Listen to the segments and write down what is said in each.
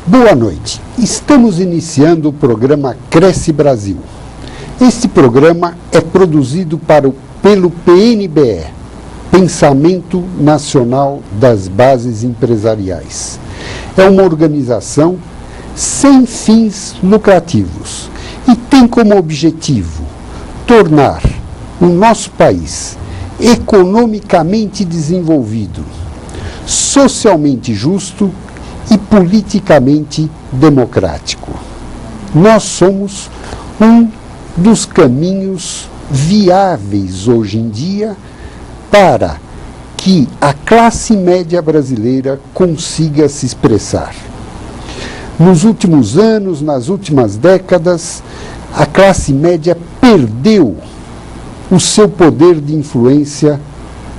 Boa noite. Estamos iniciando o programa Cresce Brasil. Este programa é produzido pelo PNBE, Pensamento Nacional das Bases Empresariais. É uma organização sem fins lucrativos e tem como objetivo tornar o nosso país economicamente desenvolvido, socialmente justo e politicamente democrático. Nós somos um dos caminhos viáveis hoje em dia para que a classe média brasileira consiga se expressar. Nos últimos anos, nas últimas décadas, a classe média perdeu o seu poder de influência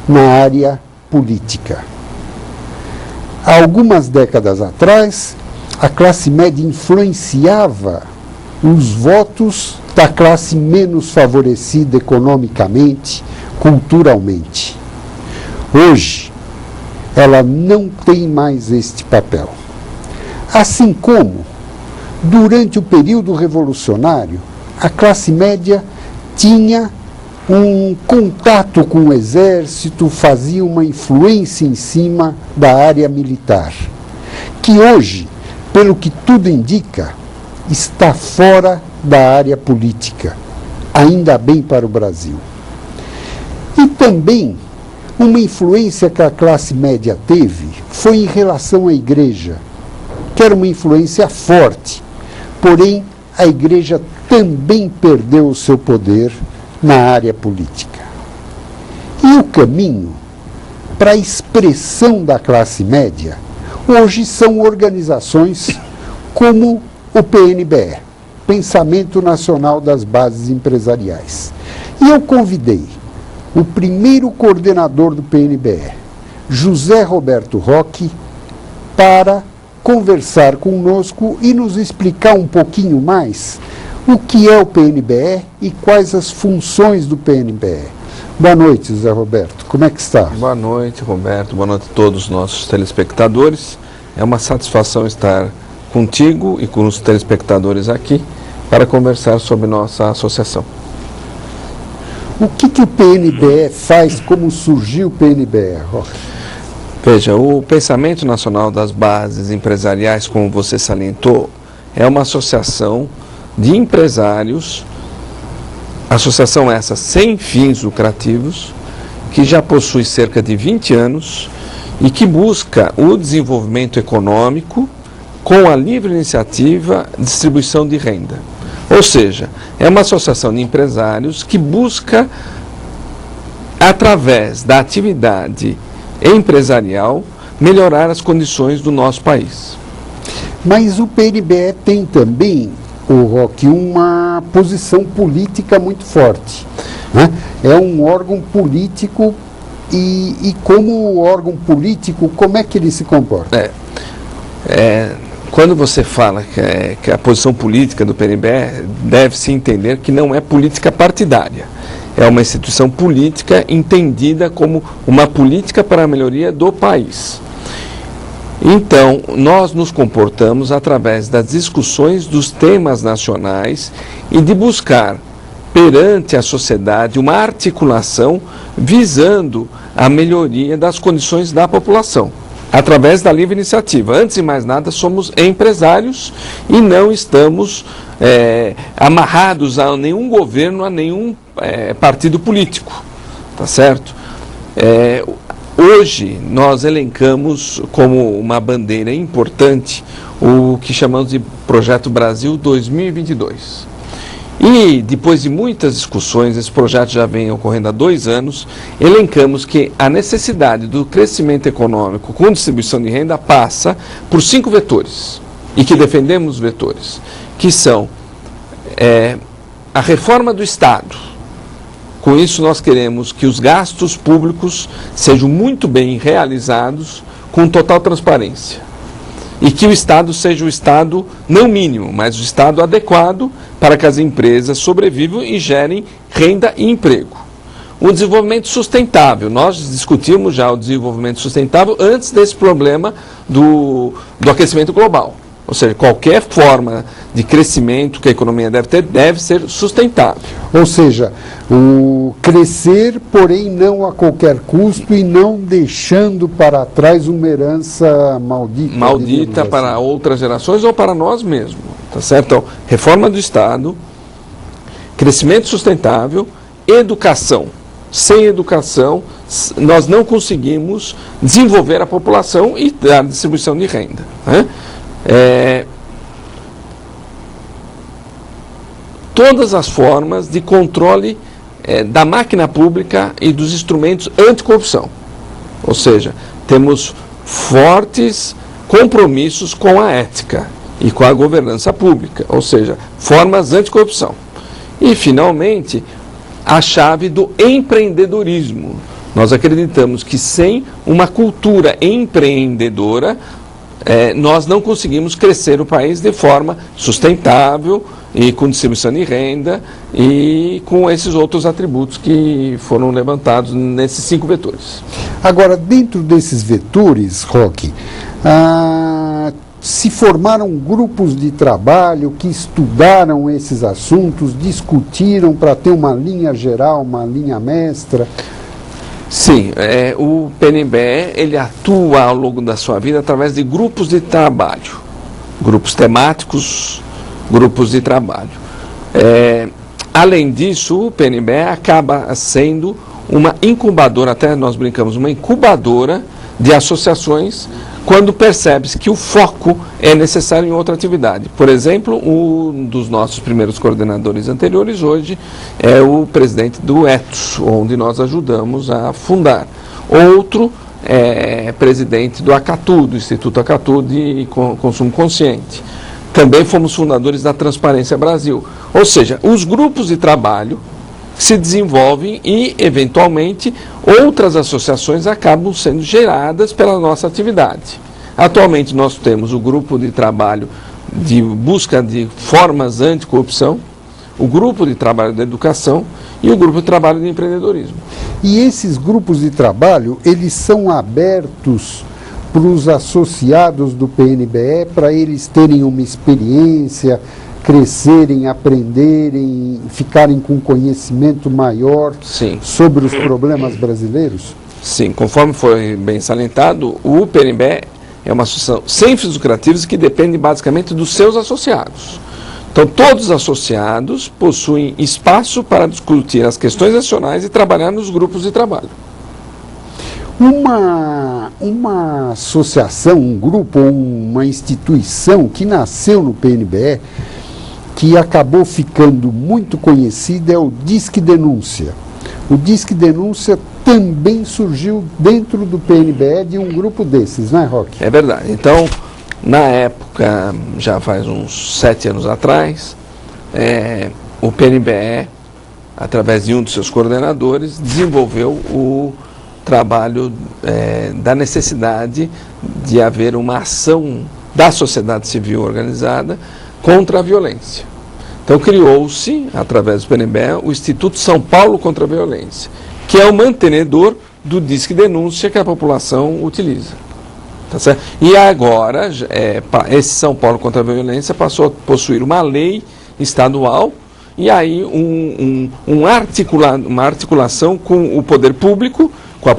na área política. Há algumas décadas atrás, a classe média influenciava os votos da classe menos favorecida economicamente, culturalmente. Hoje, ela não tem mais este papel. Assim como, durante o período revolucionário, a classe média tinha um contato com o exército, fazia uma influência em cima da área militar, que hoje, pelo que tudo indica, está fora da área política, ainda bem para o Brasil. E também, uma influência que a classe média teve foi em relação à igreja, que era uma influência forte, porém a igreja também perdeu o seu poder na área política. E o caminho para a expressão da classe média hoje são organizações como o PNBE, Pensamento Nacional das Bases Empresariais. E eu convidei o primeiro coordenador do PNBE, José Roberto Roque, para conversar conosco e nos explicar um pouquinho mais o que é o PNBE e quais as funções do PNBE. Boa noite, José Roberto. Como é que está? Boa noite, Roberto. Boa noite a todos os nossos telespectadores. É uma satisfação estar contigo e com os telespectadores aqui para conversar sobre nossa associação. O que o PNBE faz? Como surgiu o PNBE, Roque? Veja, o Pensamento Nacional das Bases Empresariais, como você salientou, é uma associação de empresários, associação essa sem fins lucrativos, que já possui cerca de 20 anos e que busca o desenvolvimento econômico com a livre iniciativa e distribuição de renda. Ou seja, é uma associação de empresários que busca, através da atividade empresarial, melhorar as condições do nosso país. Mas o PNBE tem também, o Roque, uma posição política muito forte, né? É um órgão político e como órgão político, como é que ele se comporta? Quando você fala que a posição política do PNBE, deve-se entender que não é política partidária. É uma instituição política entendida como uma política para a melhoria do país. Então, nós nos comportamos através das discussões dos temas nacionais e de buscar, perante a sociedade, uma articulação visando a melhoria das condições da população, através da livre iniciativa. Antes de mais nada, somos empresários e não estamos amarrados a nenhum governo, a nenhum partido político, tá certo? Hoje, nós elencamos como uma bandeira importante o que chamamos de Projeto Brasil 2022. E, depois de muitas discussões, esse projeto já vem ocorrendo há 2 anos, elencamos que a necessidade do crescimento econômico com distribuição de renda passa por 5 vetores, e que defendemos os vetores, que são a reforma do Estado. Com isso, nós queremos que os gastos públicos sejam muito bem realizados com total transparência. E que o Estado seja o Estado, não mínimo, mas o Estado adequado para que as empresas sobrevivam e gerem renda e emprego. O desenvolvimento sustentável. Nós discutimos já o desenvolvimento sustentável antes desse problema do aquecimento global. Ou seja, qualquer forma de crescimento que a economia deve ter deve ser sustentável. Ou seja, o crescer, porém não a qualquer custo e não deixando para trás uma herança maldita. Maldita para assim, outras gerações ou para nós mesmos. Tá certo? Então, reforma do Estado, crescimento sustentável, educação. Sem educação, nós não conseguimos desenvolver a população e a distribuição de renda, né? Todas as formas de controle da máquina pública e dos instrumentos anticorrupção. Ou seja, temos fortes compromissos com a ética e com a governança pública, ou seja, formas anticorrupção. E, finalmente, a chave do empreendedorismo. Nós acreditamos que sem uma cultura empreendedora, nós não conseguimos crescer o país de forma sustentável e com distribuição de renda e com esses outros atributos que foram levantados nesses 5 vetores. Agora, dentro desses vetores, Roque, se formaram grupos de trabalho que estudaram esses assuntos, discutiram para ter uma linha geral, uma linha mestra? Sim, o PNBE ele atua ao longo da sua vida através de grupos de trabalho, grupos temáticos, grupos de trabalho. Além disso, o PNBE acaba sendo uma incubadora, até nós brincamos, uma incubadora de associações quando percebe-se que o foco é necessário em outra atividade. Por exemplo, um dos nossos primeiros coordenadores anteriores hoje é o presidente do ETOS, onde nós ajudamos a fundar. Outro é presidente do ACATU, do Instituto ACATU de Consumo Consciente. Também fomos fundadores da Transparência Brasil. Ou seja, os grupos de trabalho se desenvolvem e, eventualmente, outras associações acabam sendo geradas pela nossa atividade. Atualmente, nós temos o grupo de trabalho de busca de formas anticorrupção, o grupo de trabalho da educação e o grupo de trabalho de empreendedorismo. E esses grupos de trabalho, eles são abertos para os associados do PNBE, para eles terem uma experiência, crescerem, aprenderem, ficarem com conhecimento maior Sim. sobre os problemas brasileiros? Sim, conforme foi bem salientado, o PNBE é uma associação sem fins lucrativos que depende basicamente dos seus associados. Então, todos os associados possuem espaço para discutir as questões nacionais e trabalhar nos grupos de trabalho. Uma associação, um grupo ou uma instituição que nasceu no PNBE, que acabou ficando muito conhecida, é o Disque Denúncia. O Disque Denúncia também surgiu dentro do PNBE de um grupo desses, não é, Roque? É verdade. Então, na época, já faz uns 7 anos atrás, o PNBE, através de um dos seus coordenadores, desenvolveu o trabalho da necessidade de haver uma ação da sociedade civil organizada contra a violência. Então criou-se, através do PNBE, o Instituto São Paulo contra a Violência, que é o mantenedor do Disque Denúncia que a população utiliza. Tá certo? E agora, esse São Paulo contra a Violência passou a possuir uma lei estadual e aí uma articulação com o poder público, com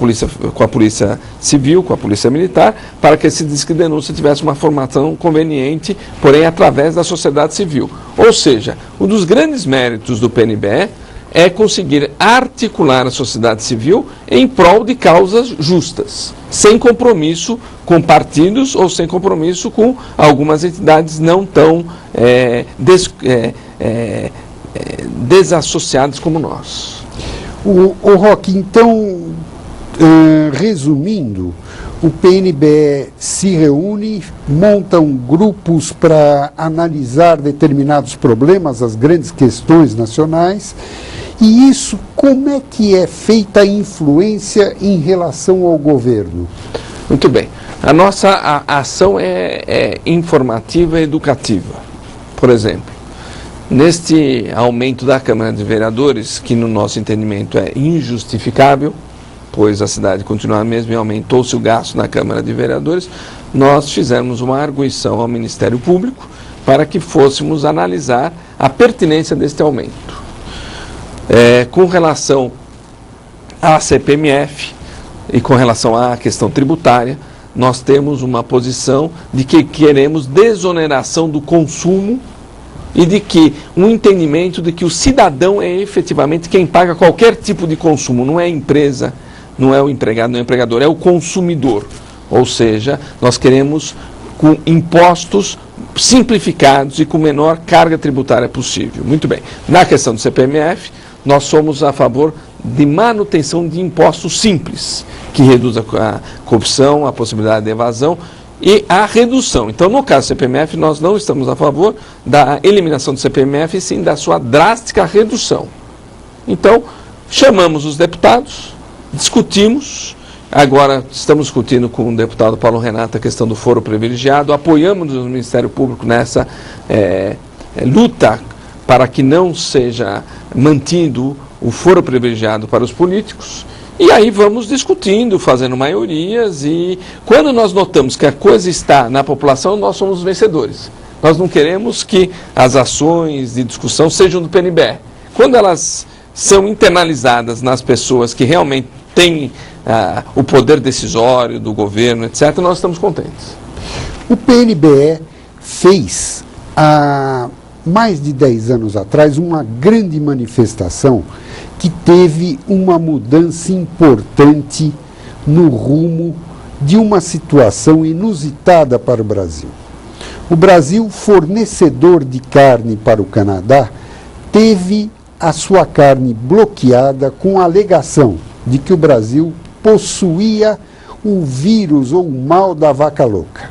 a polícia civil, com a polícia militar, para que esse Disque Denúncia tivesse uma formação conveniente, porém através da sociedade civil. Ou seja, um dos grandes méritos do PNBE é conseguir articular a sociedade civil em prol de causas justas, sem compromisso com partidos ou sem compromisso com algumas entidades não tão desassociadas como nós. O Roque, então, resumindo, o PNBE se reúne, montam grupos para analisar determinados problemas, as grandes questões nacionais, e isso, como é que é feita a influência em relação ao governo? Muito bem. A nossa ação é informativa e educativa. Por exemplo, neste aumento da Câmara de Vereadores, que no nosso entendimento é injustificável, pois a cidade continua a mesma e aumentou-se o gasto na Câmara de Vereadores, nós fizemos uma arguição ao Ministério Público para que fôssemos analisar a pertinência deste aumento. Com relação à CPMF e com relação à questão tributária, nós temos uma posição de que queremos desoneração do consumo e de que um entendimento de que o cidadão é efetivamente quem paga qualquer tipo de consumo, não é a empresa, não é o empregado, não é o empregador, é o consumidor. Ou seja, nós queremos com impostos simplificados e com menor carga tributária possível. Muito bem. Na questão do CPMF, nós somos a favor de manutenção de impostos simples, que reduz a corrupção, a possibilidade de evasão e a redução. Então, no caso do CPMF, nós não estamos a favor da eliminação do CPMF, e sim da sua drástica redução. Então, chamamos os deputados, discutimos, agora estamos discutindo com o deputado Paulo Renato a questão do foro privilegiado, apoiamos o Ministério Público nessa luta para que não seja mantido o foro privilegiado para os políticos, e aí vamos discutindo, fazendo maiorias, e quando nós notamos que a coisa está na população, nós somos vencedores. Nós não queremos que as ações de discussão sejam do PNBE. Quando elas são internalizadas nas pessoas que realmente têm o poder decisório do governo, etc., nós estamos contentes. O PNBE fez, há mais de 10 anos atrás, uma grande manifestação que teve uma mudança importante no rumo de uma situação inusitada para o Brasil. O Brasil, fornecedor de carne para o Canadá, teve a sua carne bloqueada com a alegação de que o Brasil possuía o vírus ou o mal da vaca louca.